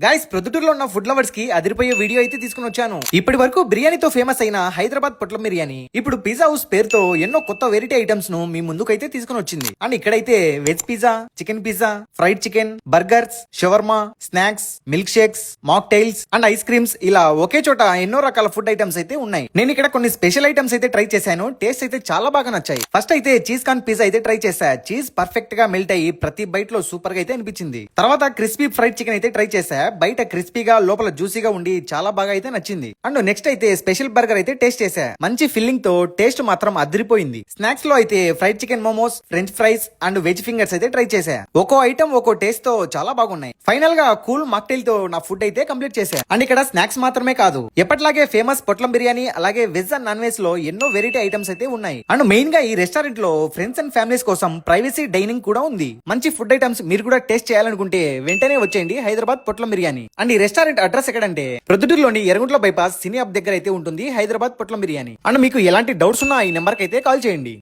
Guys, ప్రొద్దుటూరులో ఉన్న food lovers కి అదిరిపోయే వీడియో అయితే తీసుకుని వచ్చాను. ఇప్పటి వరకు బిర్యానీతో ఫేమస్ అయిన హైదరాబాద్ పొట్లం బిర్యానీ ఇప్పుడు పిజ్జా హౌస్ పేరుతో ఎన్నో కొత్త వెరైటీ ఐటమ్స్ ను మీ ముందుకైతే తీసుకుని వచ్చింది. అండ్ ఇక్కడైతే veg pizza, chicken pizza, fried chicken, burgers, shawarma, snacks, milk shakes, mocktails and ice creams ఇలా ఒకే చోట ఎన్నో రకాల ఫుడ్ ఐటమ్స్ అయితే ఉన్నాయి. నేను ఇక్కడ కొన్ని స్పెషల్ ఐటమ్స్ అయితే ట్రై చేశాను. టేస్ట్ అయితే చాలా బాగా నచ్చాయి. ఫస్ట్ అయితే చీజ్ కార్న్ పిజ్జా అయితే ట్రై చేశా. చీజ్ పర్ఫెక్ట్ గా మెల్ట్ అయ్యి ప్రతి బైట్ లో సూపర్ గా అయితే అనిపించింది. తర్వాత క్రిస్పీ ఫ్రైడ్ చికెన్ అయితే ట్రై చేశా. బయట క్రిస్పీగా లోపల జ్యూసీగా ఉండి చాలా బాగా అయితే నచ్చింది. అండ్ నెక్స్ట్ అయితే స్పెషల్ బర్గర్ అయితే టేస్ట్ చేశా. మంచి ఫిల్లింగ్ తో టేస్ట్ మాత్రం అదిరిపోయింది. స్నాక్స్ లో అయితే fried chicken momos, French fries and veg fingers అయితే ట్రై చేశా. ఒక్కో ఐటమ్ ఒక్కో టేస్ట్ తో చాలా బాగున్నాయి. ఫైనల్ గా కూల్ మాక్టైల్ తో నా ఫుడ్ అయితే కంప్లీట్ చేశా. అండ్ ఇక్కడ స్నాక్స్ మాత్రమే కాదు, ఎప్పటిలాగే ఫేమస్ పొట్లం బిర్యానీ అలాగే వెజ్ అండ్ నాన్ వెజ్ లో ఎన్నో వెరైటీ ఐటమ్స్ అయితే ఉన్నాయి. అండ్ మెయిన్ గా ఈ రెస్టారెంట్ లో ఫ్రెండ్స్ అండ్ ఫ్యామిలీస్ కోసం ప్రైవసీ డైనింగ్ కూడా ఉంది. మంచి ఫుడ్ ఐటమ్స్ మీరు కూడా టేస్ట్ చేయాలనుకుంటే వెంటనే వచ్చేయండి హైదరాబాద్ పొట్లం బిర్యానీ. అండ్ ఈ రెస్టారెంట్ అడ్రస్ ఎక్కడంటే ప్రొద్దుటూరులోని ఎర్రగుంట్ల బైపాస్ సినీ అప్ దగ్గర అయితే ఉంటుంది హైదరాబాద్ పొట్లం బిర్యానీ. అండ్ మీకు ఎలాంటి డౌట్స్ ఉన్నా ఈ నెంబర్ కి అయితే కాల్ చేయండి.